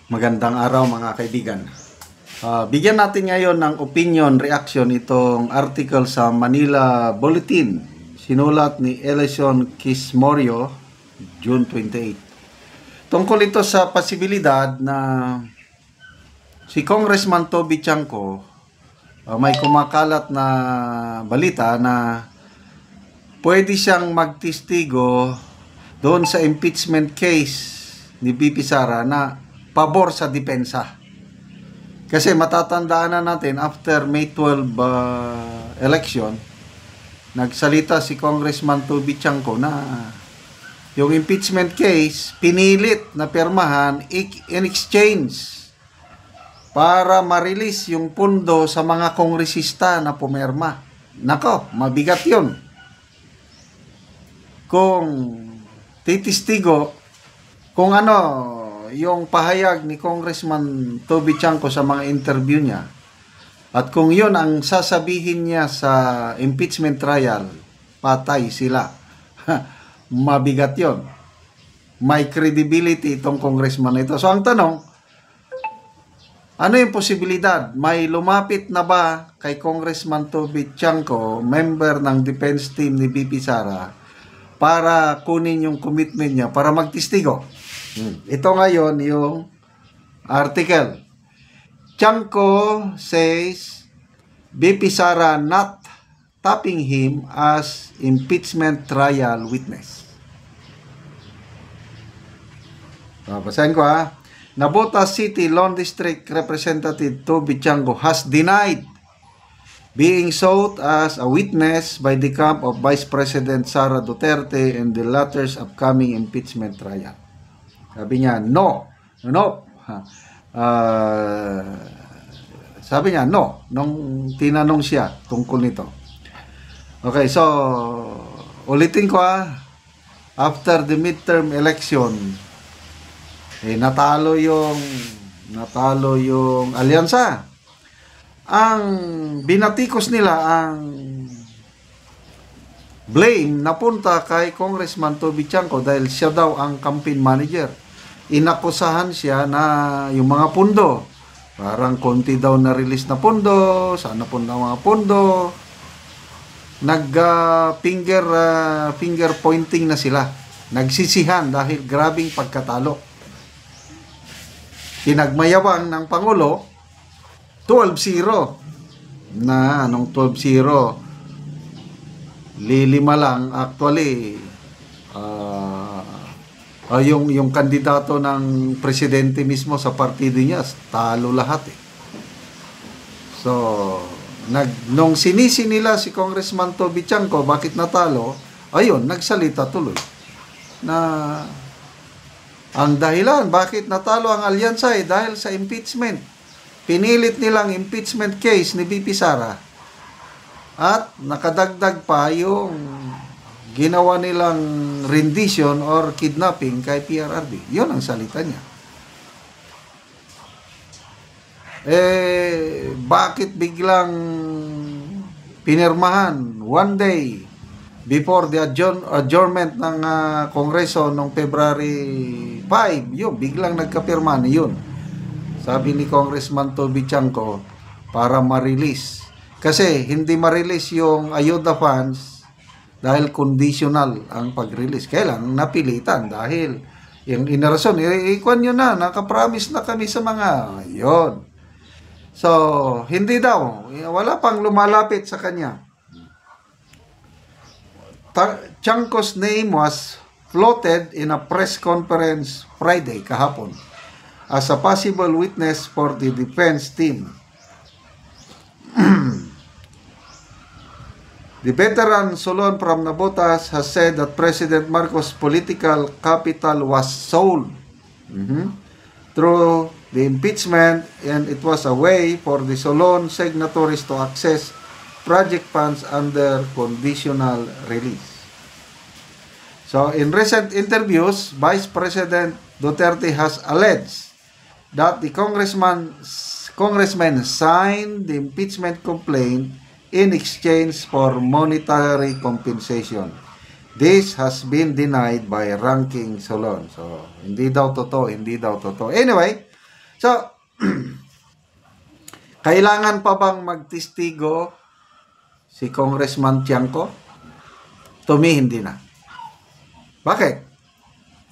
Magandang araw mga kaibigan. Bigyan natin ngayon ng opinion, reaction itong article sa Manila Bulletin. Sinulat ni Ellison Quismorio, June 28. Tungkol ito sa posibilidad na si Congressman Toby Chanco, may kumakalat na balita na pwede siyang magtestigo doon sa impeachment case ni BP Sara na pabor sa depensa. Kasi matatandaan na natin, after May 12 election, nagsalita si Congressman Toby Chanco na yung impeachment case, pinilit na pirmahan in exchange para ma-release yung pundo sa mga kongresista na pumirma. Nako, mabigat yun. Kung titistigo, kung ano yung pahayag ni Congressman Toby Chanco sa mga interview niya, at kung yun ang sasabihin niya sa impeachment trial, patay sila. Mabigat yun. May credibility itong congressman ito. So ang tanong, ano yung posibilidad? May lumapit na ba kay Congressman Toby Chanco, member ng defense team ni BP Sara, para kunin yung commitment niya para magtistigo? Ito ngayon yung article. Chanco says BP Sara not tapping him as impeachment trial witness. Basahin ko ha. Navotas City Lone District Representative Toby Chanco has denied being sought as a witness by the camp of Vice President Sara Duterte in the latter's upcoming impeachment trial. Sabi niya, no. Sabi niya, no. Nung tinanong siya tungkol nito. Okay, so, ulitin ko after the midterm election, natalo yung alyansa. Ang binatikos nila, ang blame napunta kay Congressman Toby Chanco dahil siya daw ang campaign manager. Inakusahan siya na yung mga pundo, parang konti daw na-release na pundo, sana po na mga pundo, finger pointing na sila, nagsisihan dahil grabing pagkatalo. Pinagmayabang ng Pangulo, 12-0 na, anong 12-0, lilima lang actually. Yung kandidato ng presidente mismo sa partido niya, talo lahat So, nung sinisi nila si Congressman Toby Chanco, bakit natalo? Ayun, nagsalita tuloy na ang dahilan bakit natalo ang alyansa dahil sa impeachment. Pinilit nilang impeachment case ni BP Sara at nakadagdag pa yung ginawa nilang rendition or kidnapping kay PRRD. Yun ang salita niya. Bakit biglang pinirmahan one day before the adjournment ng Kongreso noong February 5? Yun, biglang nagkapirmahan. Yun. Sabi ni Congressman Toby Chanco, para ma-release. Kasi hindi ma-release yung ayuda funds dahil conditional ang pag-release. Kailan napilitan dahil yung inarason, ikwan nyo na, nakapromise na kami sa mga, yon. So, hindi daw, wala pang lumalapit sa kanya. Chanco's name was floated in a press conference Friday, kahapon, as a possible witness for the defense team. The veteran Solon from Navotas has said that President Marcos' political capital was sold through the impeachment, and it was a way for the Solon signatories to access project funds under conditional release. So, in recent interviews, Vice President Duterte has alleged that the congressman signed the impeachment complaint in exchange for monetary compensation. This has been denied by Ranking Solon. So, hindi daw totoo. Anyway, So, kailangan pa bang magtistigo si Congressman Tiangco? To me, hindi na. Bakit?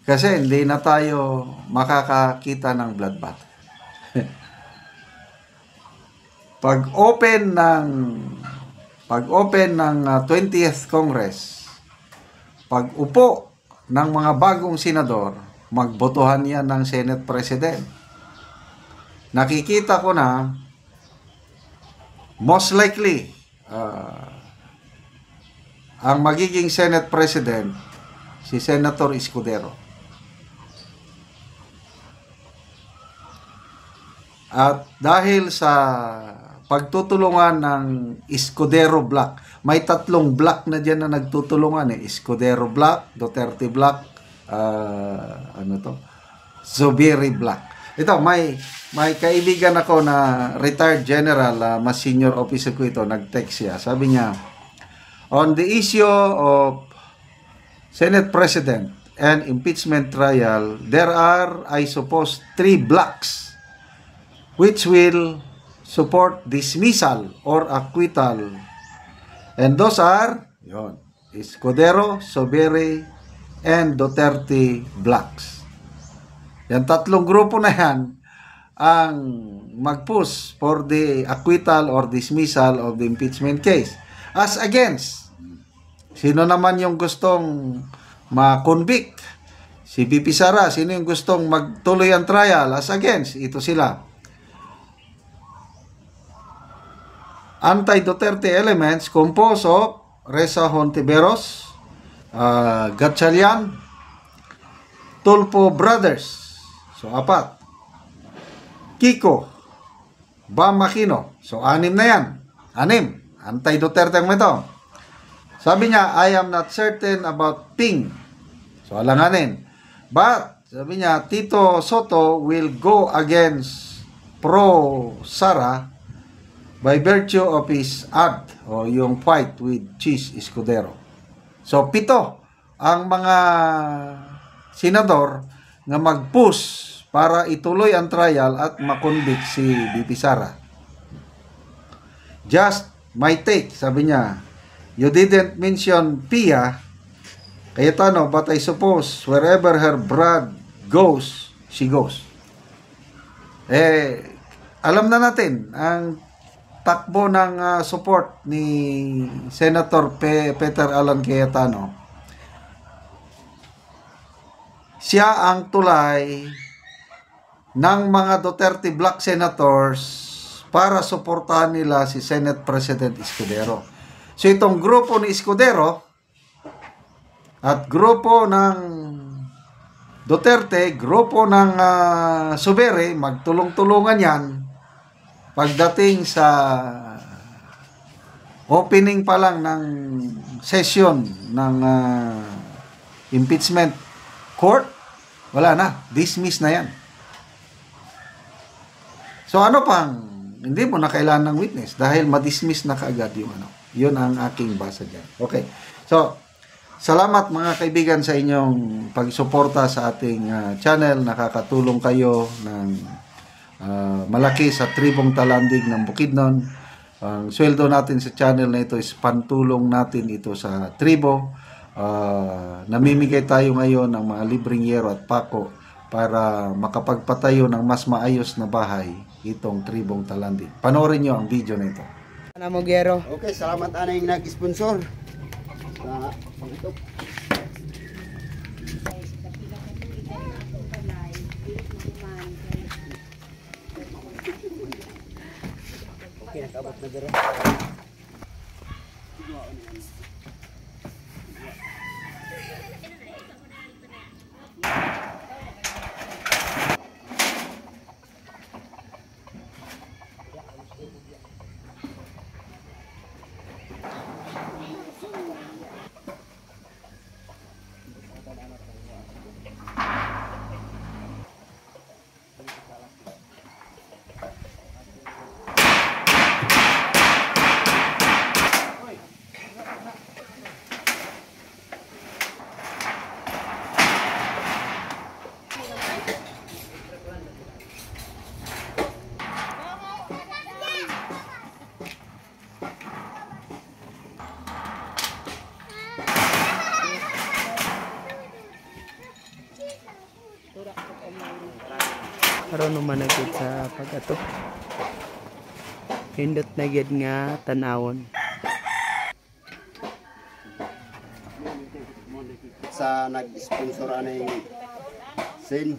Kasi hindi na tayo makakakita ng bloodbath. Pag-open ng 20th Congress, pag-upo ng mga bagong senador, magbotohan yan ng Senate President. Nakikita ko na most likely ang magiging Senate President si Senator Escudero. At dahil sa pagtutulungan ng Escudero Block, may 3 block na dyan na nagtutulungan Escudero Block, Duterte Block, Zubiri Block. Ito, may kaibigan ako na retired general, mas senior officer ko ito, nag-text siya. Sabi niya, on the issue of Senate President and impeachment trial, there are, I suppose, 3 blocks which will support dismissal or acquittal. And those are, Escudero, Zubiri, and Duterte blocks. Yan 3 grupo na yan ang mag-push for the acquittal or dismissal of the impeachment case. As against, sino naman yung gustong ma-convict? Si BP Sara. Sino yung gustong magtuloy ang trial? As against, ito sila. Anti-Duterte elements composed of Reza Hontiveros, Gatchalian, Tulfo Brothers, so 4. Kiko, Bam Aquino, so 6 na yan. 6. Anti-Duterte ang ito. Sabi niya, I am not certain about Ping. So alanganin. But, sabi niya, Tito Soto will go against pro Sara by virtue of his ad o yung fight with Chis Escudero. So 7 ang mga senador na mag-push para ituloy ang trial at makonvict si BP Sara. Just my take, sabi niya, you didn't mention Pia Cayetano, but I suppose wherever her blood goes, she goes. Alam na natin ang takbo ng support ni Senator Peter Alan Cayetano. Siya ang tulay ng mga Duterte Black Senators para suportahan nila si Senate President Escudero. So itong grupo ni Escudero at grupo ng Duterte, grupo ng Zubiri, magtulong-tulungan yan pagdating sa opening pa lang ng session ng impeachment court, wala na, dismiss na yan. So ano pang, hindi mo na kailangan ng witness dahil madismiss na kaagad yung ano. Yun ang aking basa dyan. Okay, so salamat mga kaibigan sa inyong pagsuporta sa ating channel. Nakakatulong kayo ng malaki sa tribong Talandig ng Bukidnon. Ang sweldo natin sa channel na ito is pantulong natin ito sa tribo. Namimigay tayo ngayon ng mga libreng yero at pako para makapagpatayo ng mas maayos na bahay itong tribong Talandig. Panoorin nyo ang video na ito. Okay, salamat anay nag-sponsor. Ito. Okay, nakabot na dito. karon naman na gid sa pagato. Hindot na gid nga tanawon. Sa nag-sponsor aning Sin